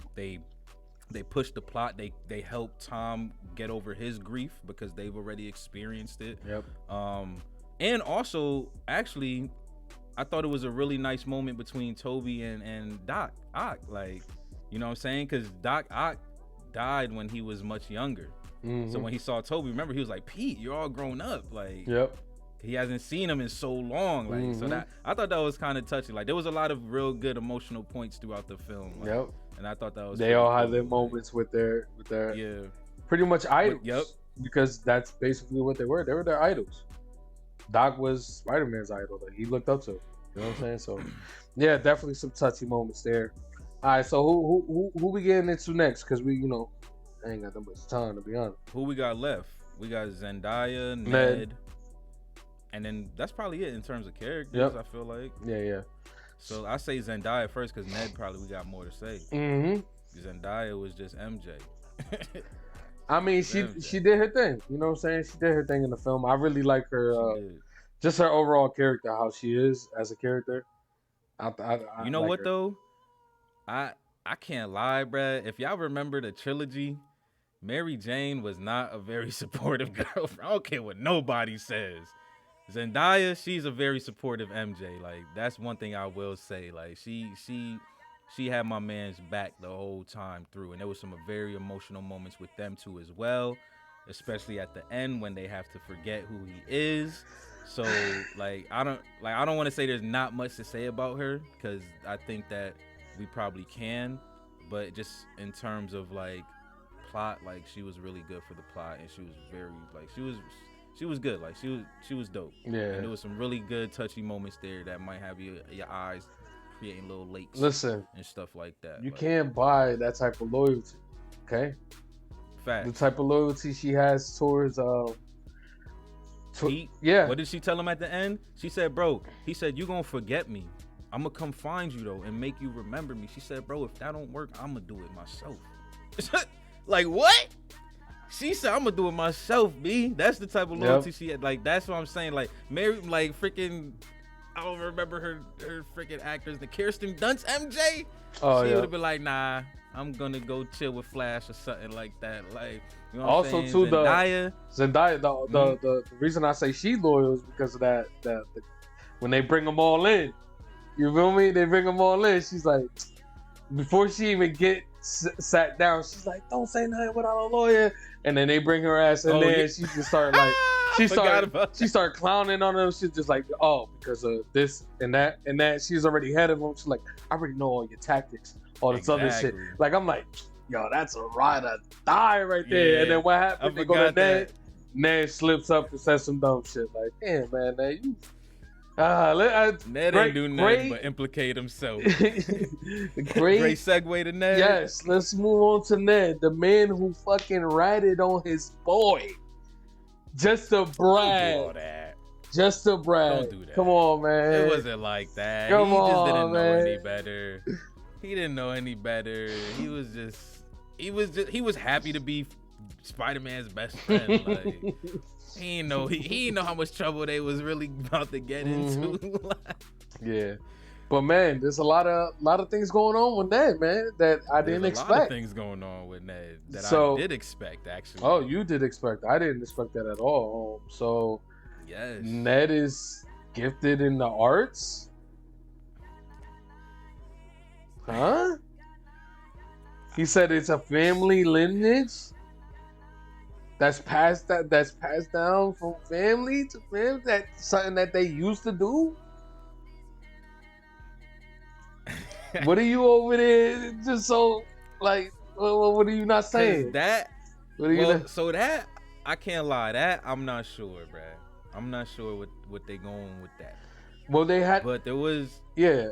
They pushed the plot. They helped Tom get over his grief because they've already experienced it. Yep. And also, actually, I thought it was a really nice moment between Toby and Doc Ock. Like, you know what I'm saying? Because Doc Ock died when he was much younger. Mm-hmm. So when he saw Toby, remember he was like, "Pete, you're all grown up." Like, yep. He hasn't seen him in so long. Like, so that I thought that was kind of touching. Like, there was a lot of real good emotional points throughout the film. Like, yep. And I thought that was. They all had their moments with their pretty much idols. Yep. Because that's basically what they were. They were their idols. Doc was Spider-Man's idol that he looked up to. You know what I'm saying? So, yeah, definitely some touchy moments there. All right, so who we getting into next? Because we, I ain't got that much time to be honest. Who we got left? We got Zendaya, Ned. And then that's probably it in terms of characters. Yep. I feel like. Yeah. So I say Zendaya first because Ned probably we got more to say. Mm-hmm. Zendaya was just MJ. I mean, she did her thing. You know what I'm saying? She did her thing in the film. I really like her, just her overall character, how she is as a character. You know like what her. Though? I can't lie, bruh. If y'all remember the trilogy, Mary Jane was not a very supportive girlfriend. I don't care what nobody says. Zendaya, she's a very supportive MJ. Like, that's one thing I will say. Like, she had my man's back the whole time through, and there was some very emotional moments with them too as well, especially at the end when they have to forget who he is. So, like, I don't want to say there's not much to say about her because I think that we probably can, but just in terms of like plot, like she was really good for the plot, and she was very like she was good. Like she was dope. Yeah. And there was some really good touchy moments there that might have your eyes creating little lakes. Listen. And stuff like that. You can't buy that type of loyalty. Okay? Fact. The type of loyalty she has towards Pete? Yeah. What did she tell him at the end? She said, "Bro," he said, "You gonna forget me. I'm gonna come find you though and make you remember me." She said, "Bro, if that don't work, I'm gonna do it myself." Like, what? She said, "I'm gonna do it myself, B." That's the type of loyalty she had. Like, that's what I'm saying. Like, Mary, like, freaking, I don't remember her freaking actors. The Kirsten Dunst MJ. Oh, she would have been like, "Nah, I'm gonna go chill with Flash or something like that." Like, you know what also I'm saying? too, Zendaya. The reason I say she loyal is because of that when they bring them all in, you feel me? They bring them all in. She's like, before she even sat down, she's like, "Don't say nothing without a lawyer." And then they bring her ass in there, and she just started like, she started clowning on them. She's just like, "Oh, because of this and that and that." She's already ahead of them. She's like, "I already know all your tactics, all this other shit." Like, I'm like, yo, that's a ride or die right there. Yeah. And then what happened? They go to Ned. Ned slips up and says some dumb shit. Like, damn, man, you. Ned ain't do nothing but implicate himself. Great segue to Ned. Yes, let's move on to Ned, the man who fucking ratted on his boy. Just to brag. Don't do all that. Just to brag. Don't do that. Come on, man. It wasn't like that. He just didn't know any better. He didn't know any better. He was happy to be Spider-Man's best friend. Like, he didn't know how much trouble they was really about to get into. Yeah, but man, there's a lot of things going on with Ned, man, that I didn't expect. A lot of things going on with Ned that I did expect, actually. Oh, you did expect? I didn't expect that at all. So, yes, Ned is gifted in the arts. Huh? He said it's a family lineage. That's passed down from family to family. That's something that they used to do. What are you over there just so like? What are you not saying? That. What are you so that I can't lie. That I'm not sure, bruh. I'm not sure what they going with that. Well, they had, But there was yeah,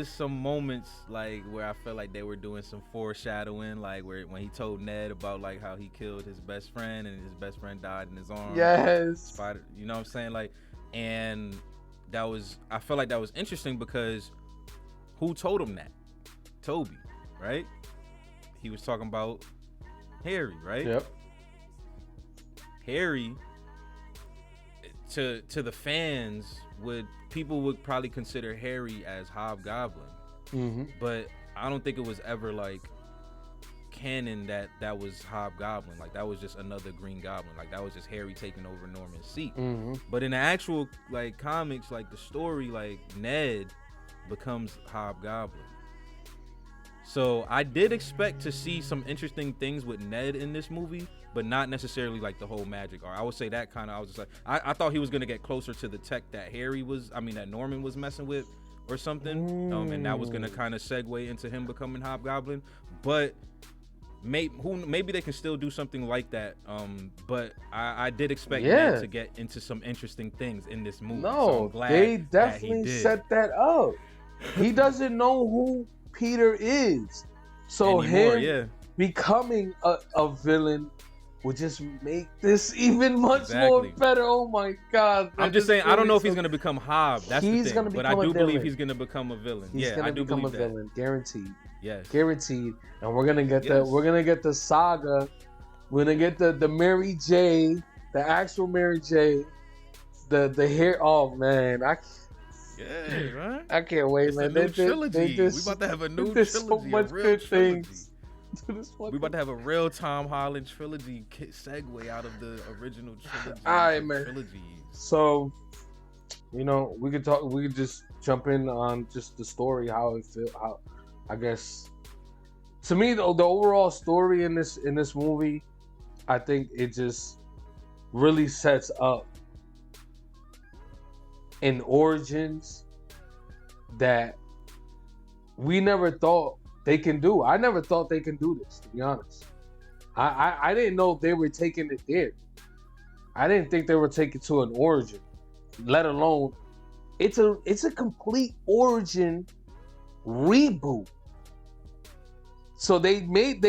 some moments like where I felt like they were doing some foreshadowing, like where when he told Ned about like how he killed his best friend and his best friend died in his arms. yes, Spider, you know what I'm saying? Like, and I felt like that was interesting because who told him that? Toby, right? He was talking about Harry, right? yep, Harry, to the fans, people would probably consider Harry as Hobgoblin, but I don't think it was ever like canon that was Hobgoblin. Like that was just another Green Goblin. Like that was just Harry taking over Norman's seat. But in the actual like comics, like the story, like Ned becomes Hobgoblin. So I did expect to see some interesting things with Ned in this movie, but not necessarily like the whole magic art. I would say that kind of, I was just like, I thought he was gonna get closer to the tech that that Norman was messing with or something, and that was gonna kind of segue into him becoming Hobgoblin. But maybe they can still do something like that. But I did expect Ned to get into some interesting things in this movie. No, so I'm glad they definitely set that up. He doesn't know who Peter is, so him becoming a villain would just make this even much more better. Oh my god, man, I'm just saying, I don't know if he's gonna become Hob. That's the thing. But I do believe he's gonna become a villain. I do become believe a villain, guaranteed. Yes, guaranteed. And we're gonna get the saga. We're gonna get the Mary J, the actual Mary J, the hair. Oh man, yeah, right. I can't wait, it's man. A new trilogy. We about to have a new trilogy. So much good things. We about to have a real Tom Holland trilogy segue out of the original trilogy. All right, man. Trilogies. So, we could talk. We could just jump in on just the story, how it feel. How, I guess, to me, the overall story in this movie, I think it just really sets up an origins that we never thought they can do. I never thought they can do this, to be honest. I didn't know they were taking it there. I didn't think they were taking it to an origin, let alone it's a complete origin reboot. So they made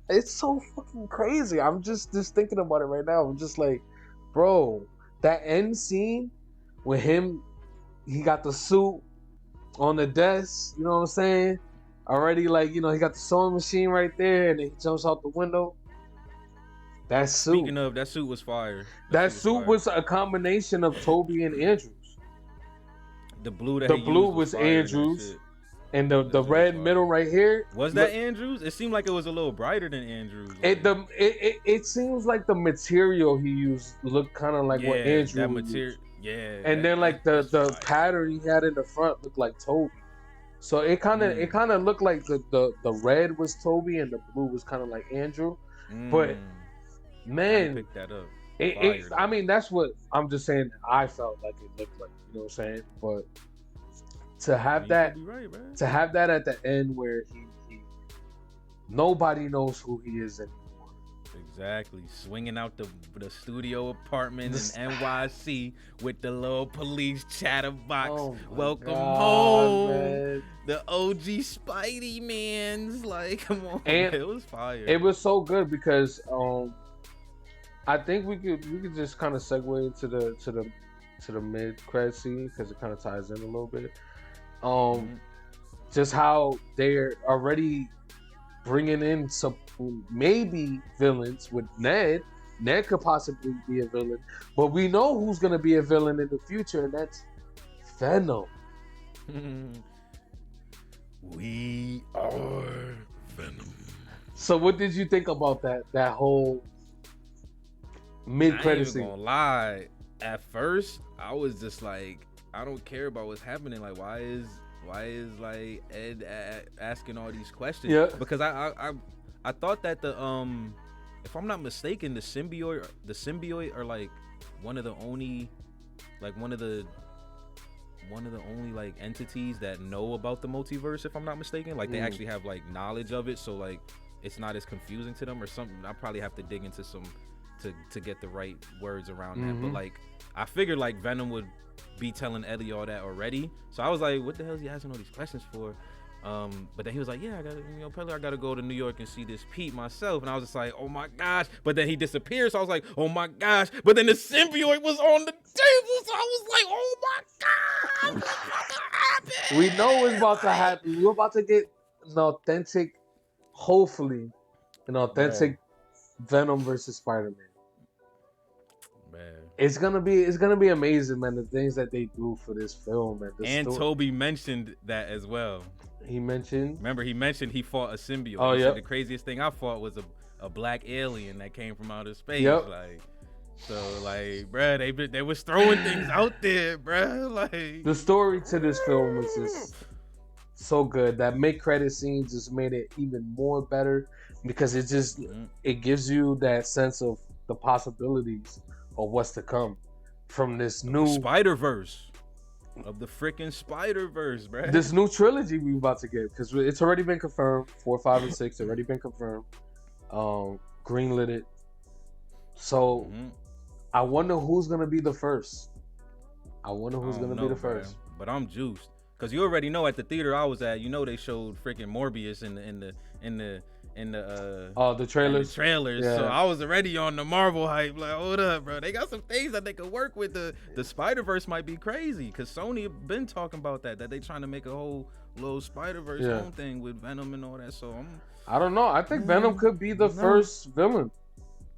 it's so fucking crazy. I'm just thinking about it right now. I'm just like, bro, that end scene with him, he got the suit on the desk, you know what I'm saying? Already, like, he got the sewing machine right there, and then he jumps out the window. That suit. Speaking of, that suit was fire. That suit was a combination of Toby and Andrews. The blue was Andrews, and the red middle right here. Was that Andrews? It seemed like it was a little brighter than Andrews. It seems like the material he used looked kind of like what Andrews that material. Used. Yeah, and then like the pattern he had in the front looked like Toby, so it kind of looked like the red was Toby and the blue was kind of like Andrew, but man, I picked that up. I mean, that's what I'm just saying. I felt like it looked like, you know what I'm saying, but to have that at the end where he nobody knows who he is anymore. Exactly, swinging out the studio apartment in NYC with the little police chatterbox. Oh Welcome God, home, man. The OG Spidey man's like, come on, and man. It was fire. It was so good because I think we could just kind of segue into the mid credit scene because it kind of ties in a little bit. Just how they're already bringing in some maybe villains with Ned. Ned could possibly be a villain, but we know who's gonna be a villain in the future, and that's Venom. We are Venom. So, what did you think about that whole mid-credit scene? I ain't gonna lie. At first, I was just like, I don't care about what's happening. Like, why is like Ed asking all these questions? Yeah. Because I thought that if I'm not mistaken, the symbiote are like one of the only like entities that know about the multiverse, if I'm not mistaken. Like they actually have like knowledge of it. So like it's not as confusing to them or something. I probably have to dig into some to get the right words around that. But like, I figured like Venom would be telling Eddie all that already. So I was like, what the hell is he asking all these questions for? But then he was like, yeah, I gotta, Pelly, I gotta go to New York and see this Pete myself. And I was just like, oh my gosh. But then he disappeared. So I was like, oh my gosh. But then the symbiote was on the table. So I was like, oh my God. What's about to happen? We know what's about to happen. We're about to get an authentic, hopefully, an authentic Venom versus Spider-Man. Man. It's gonna be amazing, man. The things that they do for this film, man. And Toby mentioned that as well. He mentioned. Remember, he mentioned he fought a symbiote. Oh yeah. The craziest thing I fought was a black alien that came from outer space. Yep. Like, so like, bruh, they was throwing things out there, bruh. Like, the story to this film was just so good. That mid-credit scene just made it even more better because it just it gives you that sense of the possibilities of what's to come from this new Spider-Verse. Of the freaking Spider-Verse, bruh. This new trilogy we about to get, because it's already been confirmed. 4, 5, and 6 already been confirmed. Greenlit it. So I wonder who's gonna be the first. I wonder who's gonna be the first. But I'm juiced. Cause you already know at the theater I was at, they showed freaking Morbius in the trailers. Yeah. So I was already on the Marvel hype. Like, hold up, bro. They got some things that they could work with. The Spider-Verse might be crazy because Sony been talking about that they trying to make a whole little Spider-Verse own thing with Venom and all that. So I don't know. I think Venom could be the first villain,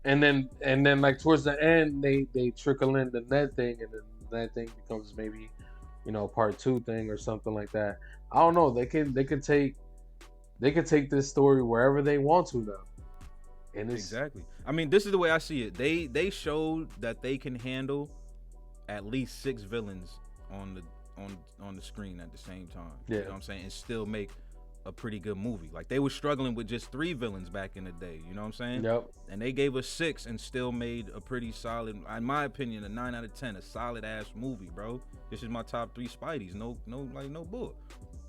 and then like towards the end they trickle in the Ned thing, and then the Ned thing becomes maybe part 2 thing or something like that. I don't know. They could take this story wherever they want to now. And exactly. I mean, this is the way I see it. They showed that they can handle at least 6 villains on the screen at the same time. Yeah. You know what I'm saying? And still make a pretty good movie. Like they were struggling with just 3 villains back in the day. You know what I'm saying? Yep. And they gave us 6 and still made a pretty solid, in my opinion, a 9 out of 10, a solid ass movie, bro. This is my top 3 Spideys. No bull.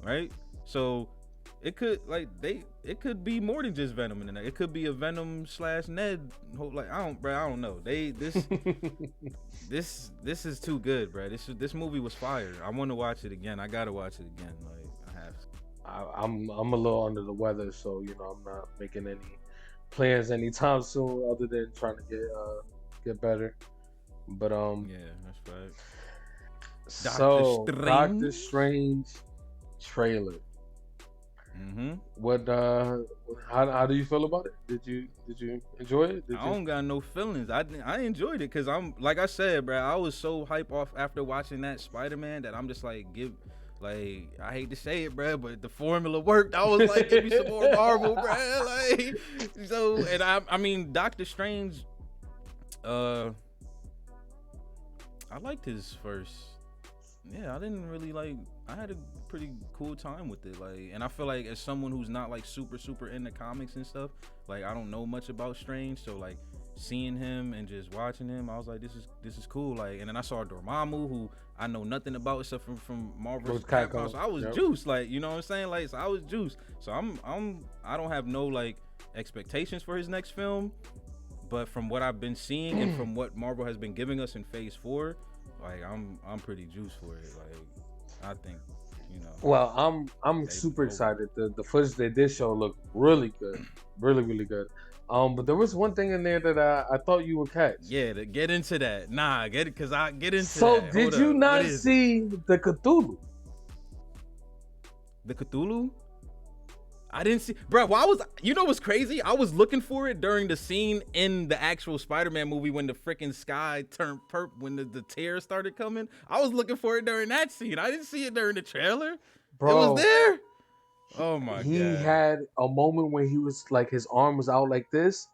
Right? So it could be more than just Venom in that. It could be a Venom / Ned. Like I don't know. This is too good, bro. This movie was fire. I want to watch it again. I gotta watch it again. Like I have to. I'm a little under the weather, so I'm not making any plans anytime soon, other than trying to get better. But yeah, that's right. So Doctor Strange trailer. What how do you feel about it? Did you enjoy it? I don't got no feelings. I enjoyed it because I'm like I said, bro. I was so hype off after watching that Spider-Man that I'm just like I hate to say it, bro, but the formula worked. I was like, give me some more Marvel, bro. Like so, and I mean Doctor Strange. I liked his first. Yeah, I didn't really like. I had a pretty cool time with it, like, and I feel like as someone who's not like super into comics and stuff, like I don't know much about Strange, so like seeing him and just watching him, I was like, this is cool, like, and then I saw Dormammu, who I know nothing about except from Marvel vs. Capcom, so I was juiced, like, you know what I'm saying, like, so I was juiced, so I don't have no like expectations for his next film, but from what I've been seeing and from what Marvel has been giving us in Phase 4, like I'm pretty juiced for it, like. I think, Well, I'm super excited. The footage they did show looked really good, really good. But there was one thing in there that I thought you would catch. Yeah, to get into that. Nah, because I get into so that. So did you not see the Cthulhu? The Cthulhu? I didn't see, bro. What's crazy? I was looking for it during the scene in the actual Spider-Man movie when the freaking sky turned purple, when the tears started coming. I was looking for it during that scene. I didn't see it during the trailer. Bro, it was there. Oh my god. He had a moment when he was like, his arm was out like this,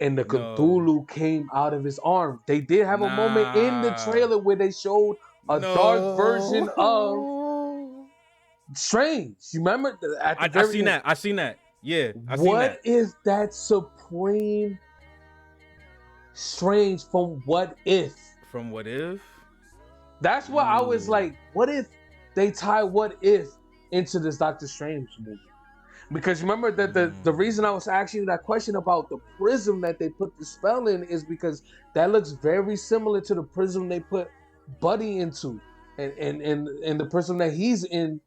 and the Cthulhu came out of his arm. They did have a moment in the trailer where they showed a dark version of Strange. You remember? I seen that. I seen that. Yeah. What is that Supreme Strange from What If? From What If? That's what I was like. What if they tie What If into this Doctor Strange movie? Because remember that the reason I was asking you that question about the prism that they put the spell in is because that looks very similar to the prism they put Buddy into, and the prism that he's in.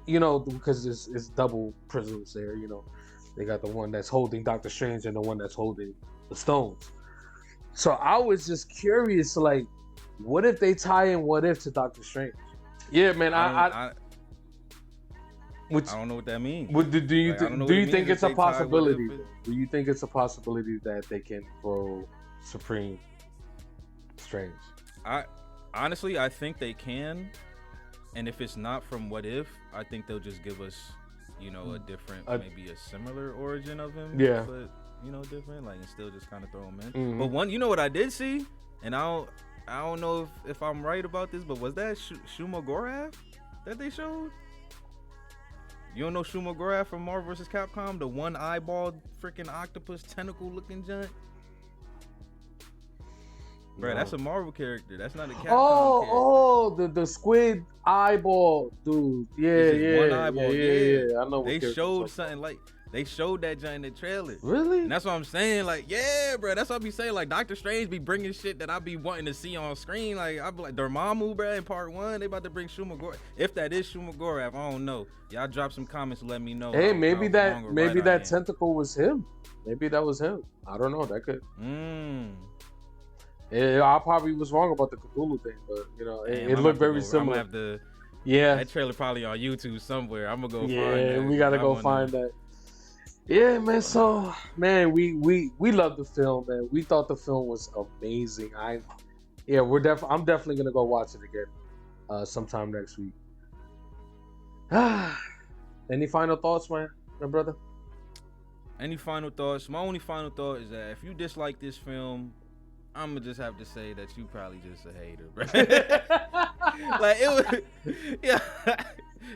Because it's double prisms there. They got the one that's holding Doctor Strange and the one that's holding the stones. So I was just curious, like, what if they tie in What If to Doctor Strange? Yeah, man. I don't know what that means. Do you think it's a possibility? Do you think it's a possibility that they can throw Supreme Strange? Honestly, I think they can. And if it's not from What If, I think they'll just give us, a different, maybe a similar origin of him. Yeah. But, different, like, and still just kind of throw him in. Mm-hmm. But one, what I did see, and I don't know if I'm right about this, but was that Shuma Gorath that they showed? You don't know Shuma Gorath from Marvel vs. Capcom? The one eyeball freaking octopus tentacle looking giant? Bro, that's a Marvel character. That's not a Capcom character. Oh, the squid eyeball dude. Yeah. One eyeball. Yeah. I know. They showed something like they showed that giant in the trailer. Really? And that's what I'm saying. Like, yeah, bro. That's what I be saying. Like, Doctor Strange be bringing shit that I be wanting to see on screen. Like, I be like, Dormammu, bro, in part 1, they about to bring Shuma Gorath. If that is Shuma Gorath, I don't know. Y'all drop some comments and let me know. Hey, maybe that tentacle was him. Maybe that was him. I don't know. That could. Yeah, I probably was wrong about the Cthulhu thing, but it looked very similar. That trailer probably on YouTube somewhere. I'm gonna go find that. Yeah, we gotta go find that. Yeah, man. So, man, we love the film, man. We thought the film was amazing. I'm definitely gonna go watch it again, sometime next week. Any final thoughts, my brother? Any final thoughts? My only final thought is that if you dislike this film, I'm gonna just have to say that you probably just a hater, bro. Like, it was, yeah.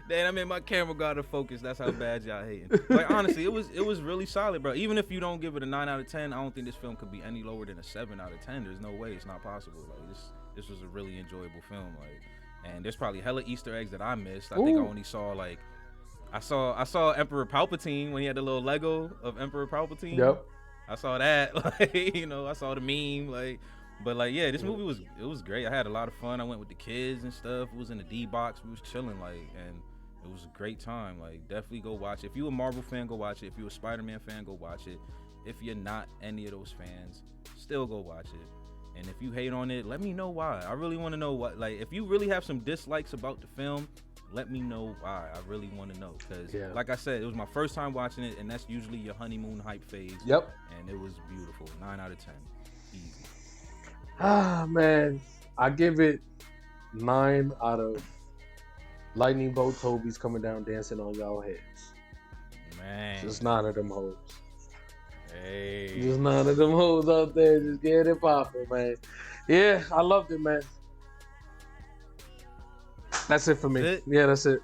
Damn, I mean, my camera got to focus. That's how bad y'all hating. Like, honestly, it was really solid, bro. Even if you don't give it a 9 out of 10, I don't think this film could be any lower than a 7 out of 10. There's no way. It's not possible. Like, this was a really enjoyable film. Like, and there's probably hella Easter eggs that I missed. I think I only saw, like, I saw Emperor Palpatine when he had the little Lego of Emperor Palpatine. Yep. I saw that. Like, I saw the meme. Like, but like, yeah, this movie was great. I had a lot of fun. I went with the kids and stuff. It was in the D box. We was chilling, like, and it was a great time. Like, definitely go watch it. If you a Marvel fan, go watch it. If you a Spider-Man fan, go watch it. If you're not any of those fans, still go watch it. And if you hate on it, let me know why. I really want to know what. Like, if you really have some dislikes about the film, let me know why. I really want to know. Because, like I said, it was my first time watching it, and that's usually your honeymoon hype phase. Yep. And it was beautiful. 9 out of 10. Easy. Man. I give it 9 out of lightning bolt Toby's coming down dancing on y'all heads. Man. Just 9 of them hoes. Hey. Just 9 of them hoes out there. Just get it poppin', man. Yeah, I loved it, man. That's it for me. That's it? Yeah, that's it.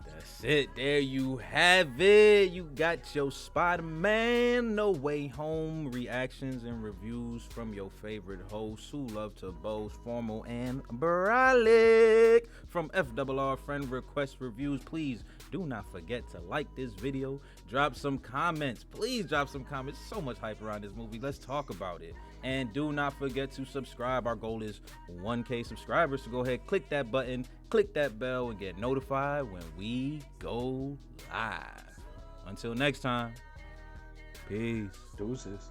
That's it. There you have it. You got your Spider-Man No Way Home reactions and reviews from your favorite hosts who love to boast, Formal and Bralik from FRR Friend Request Reviews. Please do not forget to like this video. Drop some comments. Please drop some comments. So much hype around this movie. Let's talk about it. And do not forget to subscribe. Our goal is 1K subscribers. So go ahead, click that button, click that bell, and get notified when we go live. Until next time, peace. Deuces.